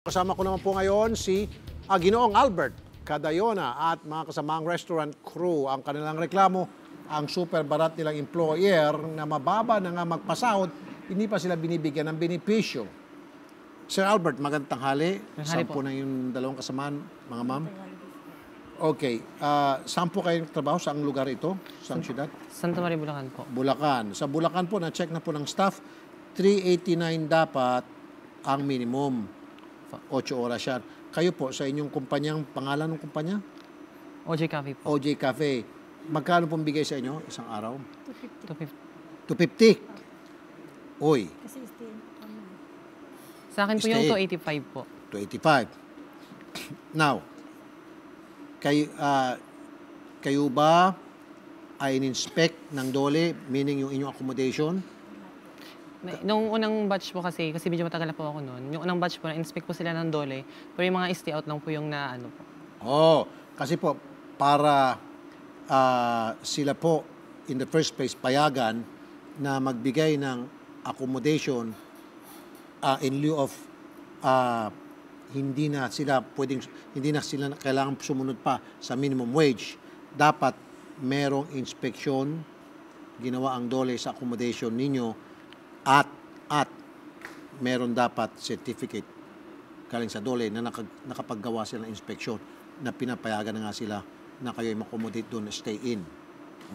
Kasama ko naman po ngayon si Ginoong Albert Cadayona at mga kasamaang restaurant crew. Ang kanilang reklamo, ang super barat nilang employer na mababa na nga magpasahod, hindi pa sila binibigyan ng benepisyo. Sir Albert, magandang tanghali. Saan po na yung dalawang kasamaan, mga ma'am? Okay. Saan po kayo trabaho? Saang lugar ito? Saang syudad? Santa Maria, Bulacan po. Bulacan. Sa Bulacan po, na-check na po ng staff, 389 dapat ang minimum. 8 oras yan. Kayo po, sa inyong kumpanyang, pangalan ng kumpanya? OJ Cafe po. OJ Cafe. Magkano pong bigay sa inyo isang araw? 250. 250. Uy. Sa akin po yung 285 po. 285. Now, kayo ba ay in-inspect ng DOLE, meaning yung inyong accommodation? Nung unang batch po kasi medyo matagal na po ako noon. Yung unang batch po, na-inspect po sila ng DOLE, pero yung mga stay out lang po yung naano po. Oh, kasi po, para sila po, in the first place, payagan na magbigay ng accommodation in lieu of hindi na sila kailangan sumunod pa sa minimum wage. Dapat merong inspeksyon ginawa ang DOLE sa accommodation ninyo at meron dapat certificate galing sa DOLE na nakapaggawa sila ng inspeksyon na pinapayagan na nga sila na kayo ay makomodate doon na stay in.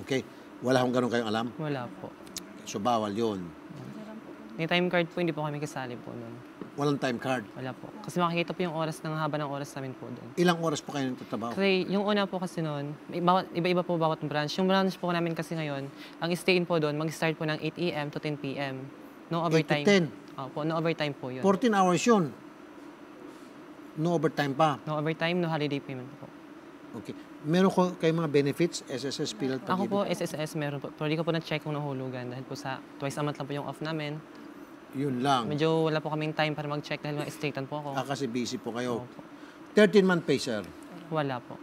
Okay? Wala akong ganun kayong alam? Wala po. So, bawal yun. May time card po, hindi po kami kasali po noon. Walang time card? Wala po. Kasi makikita po yung oras ng haba ng oras namin po doon. Ilang oras po kayo nagtatrabaho? Kasi yung una po kasi noon, iba-iba po bawat branch. Yung branch po namin kasi ngayon, ang stay in po doon, mag-start po ng 8 a.m. to 10 p.m. No overtime. 8 to 10? Opo, no overtime po yun. 14 hours yun? No overtime pa? No overtime, no holiday payment po. Okay. Meron ko kayong mga benefits, SSS, PhilHealth, Ako po, Pag-ibig? SSS meron po. Pero di ko po na-check kung nahulugan dahil po sa twice a month lang po yung off namin. Yun lang. Medyo wala po kaming time para mag-check dahil mga statean po ako. Kasi busy po kayo. Opo. 13-month pay, sir? Wala po.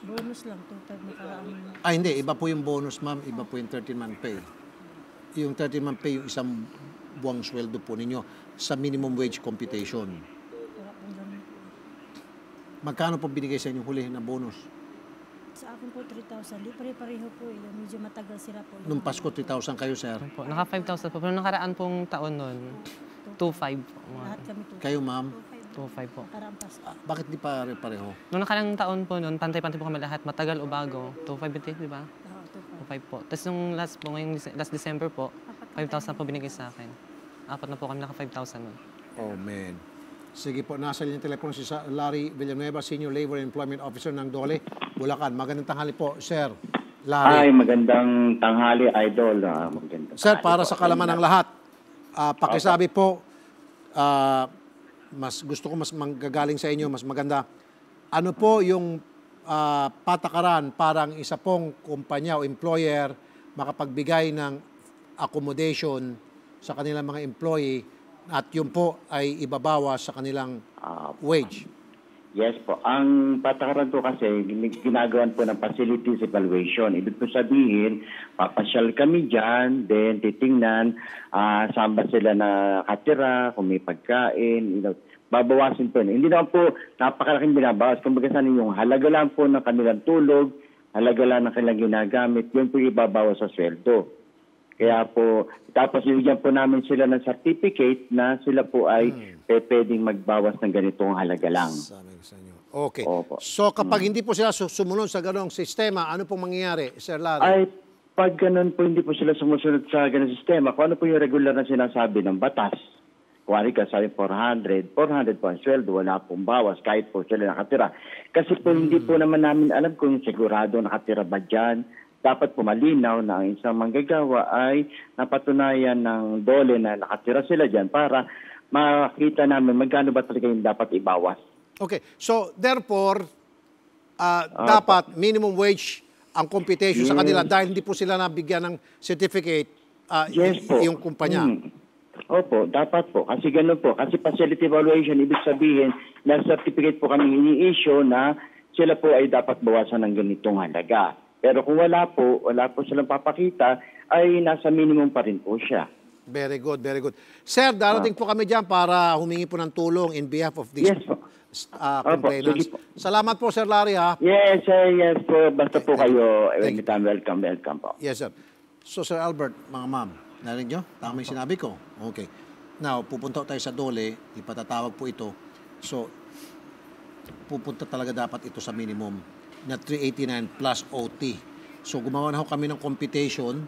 Bonus lang, 2.5 nakaraan. Hindi. Iba po yung bonus, ma'am. Iba po yung 13-month pay. Yung 13-month pay, yung isang buwang sweldo po ninyo sa minimum wage computation. Wala pong ganun. Magkano po binigay sa inyong huli na bonus? Sa akin po 3,000. Di pare-pareho po eh. Medyo matagal sila po. Nung Pasko, 3,000 kayo, sir? Po. Naka 5,000 po. Pero nakaraan pong taon nun, 2,500 po. Lahat kami 2,500. Kayo, ma'am? 2,500 po. Nakaraan Pasko. Bakit di pare-pareho? Nung nakarang taon po nun, pantay-pantay po kami lahat. Matagal o bago. 2,500 di ba? Oo, 2,500 2,500. po. Tapos nung last po, ngayong last December po, 5,000 po binigay sa akin. Apat na po kami naka 5,000 nun. Oh, man. Sige po, nasa linyang telepono si Larry Villanueva, Senior Labor and Employment Officer ng DOLE, Bulacan. Magandang tanghali po, Sir Larry. Ay, magandang tanghali, Idol. Magandang Sir, tanghali para po. sa kalaman ng lahat, pakisabi po, mas gusto ko mas manggagaling sa inyo, mas maganda. Ano po yung patakaran parang isa pong kumpanya o employer makapagbigay ng accommodation sa kanilang mga employee at yun po ay ibabawas sa kanilang wage? Yes po. Ang patakaran ko kasi, ginagawan po ng facilities evaluation. Ibig po sabihin, papasyal kami dyan, then titingnan saan ba sila nakatira, kung may pagkain, babawasin po. Hindi naman po napakalaking binabawas. Kumbaga sana yung halaga lang po ng kanilang tulog, halaga lang ng kanilang ginagamit, yun po ibabawas sa sweldo. Kaya po, tapos bigyan po namin sila ng certificate na sila po ay pwedeng magbawas ng ganitong halaga lang. Okay. Opo. So kapag hindi po sila sumunod sa ganong sistema, ano pong mangyayari, Sir Larry? Ay, pag ganun po hindi po sila sumusunod sa ganung sistema, kung ano po yung regular na sinasabi ng batas, kuwari ka sabi 400 po ang sweldo, wala pong bawas kahit po sila nakatira. Kasi po hindi po naman namin alam kung sigurado nakatira ba dyan. Dapat po malinaw na ang isang manggagawa ay napatunayan ng DOLE na nakatira sila dyan para makita namin magkano ba talaga yung dapat ibawas. Okay. So, therefore, dapat minimum wage ang computation sa kanila dahil hindi po sila nabigyan ng certificate Yes po. yung kumpanya. Opo, dapat po. Kasi gano'n po. Kasi facility evaluation, ibig sabihin na certificate po kami ini-issue na sila po ay dapat bawasan ng ganitong halaga. Pero kung wala po silang papakita, ay nasa minimum pa rin po siya. Very good, very good. Sir, darating po kami dyan para humingi po ng tulong in behalf of these Yes po. complainants. sige po. Salamat po, Sir Larry, ha? Yes, sir, yes po. Basta po Thank you. kayo, Thank you. anytime, welcome po. Yes, sir. So, Sir Albert, mga ma'am, narinig nyo? Tama yung sinabi ko? Okay. Now, pupunta tayo sa Dole, ipatatawag po ito. So, pupunta talaga dapat ito sa minimum na 389 plus OT. So, gumawa na ho kami ng computation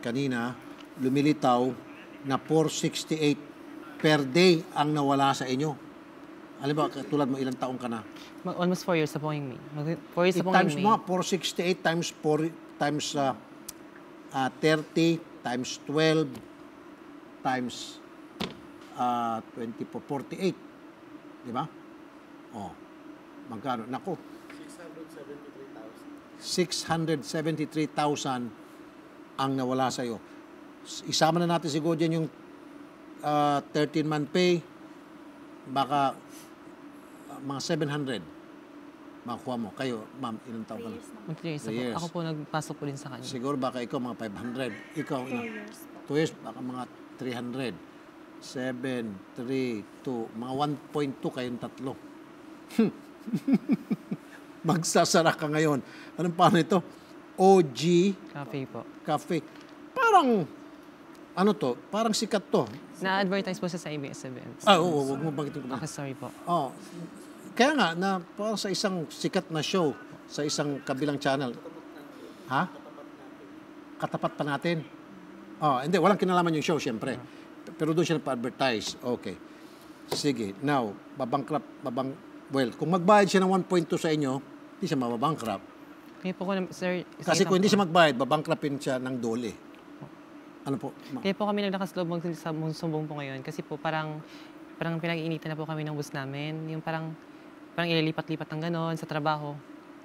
kanina, lumilitaw na 468 per day ang nawala sa inyo. Alam ba, tulad mo, ilang taong ka na? Almost 4 years na po yung May. 4 years na po Times yung mo, May. 468 times 4 times 30 times 12 times 24, 48. Di ba? Oh. Magkano? Naku. 673,000 ang nawala sa iyo. Isama na natin siguro dyan yung 13-month pay, baka mga 700 makuha mo. Kayo, ma'am, ilang taon ka na? 3 years na 3 po. years. Ako po nagpasok po din sa kanya. Siguro baka ikaw mga 500. Ikaw, 2 years po. 2 years, baka mga 300. 7, 3, 2, mga 1.2 kayong tatlo. Magsasara ka ngayon. Anong paano ito? OG Cafe po. Cafe. Parang, ano to? Parang sikat to. Na-advertise po siya sa ABS-CBN. Oo, huwag mo bagitin ko. Okay, sorry po. Oh, kaya nga, na parang sa isang sikat na show, sa isang kabilang channel. Ha? Katapat pa natin. Oh, hindi, walang kinalaman yung show, siyempre. Pero doon siya nagpa-advertise. Okay. Sige, now, well, kung magbayad siya ng 1.2 sa inyo, hindi siya mababankrupt. Kaya po ko, sir, Kasi kung hindi siya magbayad, babankrupin siya ng Dole. Ano po? Kaya po kami naglakas loob sa sumbong po ngayon kasi po parang pinag-iinitan na po kami ng bus namin. Yung parang ililipat-lipat ng gano'n sa trabaho.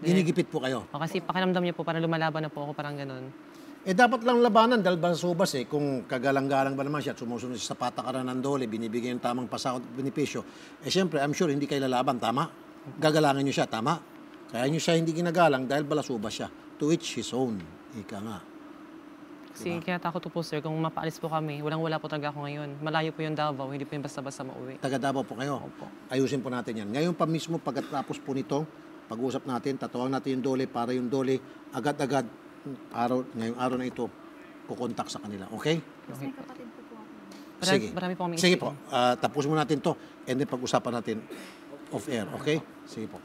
Ginigipit po kayo. O, kasi pakiramdam niya po, parang lumalaban na po ako, parang gano'n. Eh, dapat lang labanan dahil basubas eh. Kung kagalang-galang ba naman siya at sumusunod sa patakaran ng Dole, binibigyan yung tamang pasahod at benepisyo. Eh, siyempre, I'm sure hindi kayo lalaban, tama? Gagalangin niyo siya, tama? Kaya niyo siya hindi ginagalang dahil balasubas siya. To each his own. Ika nga. Kasi kinatakot ko po, sir, kung mapaalis po kami, walang-wala po talaga ako ngayon. Malayo po yung Davao, hindi po yung basta-basta mauwi. Taga Davao po kayo. Opo. Ayusin po natin yan. Ngayon pa mismo, pagkatapos po nito, pag-usap natin, tatawag natin yung Dole para yung Dole agad-agad ngayong araw na ito, kukontak sa kanila. Okay? Tapos may kapatid po po ako. Sige. Marami po kami Sige po. Tapusin mo natin to and then pag-usapan natin off-air. Okay? Sige po.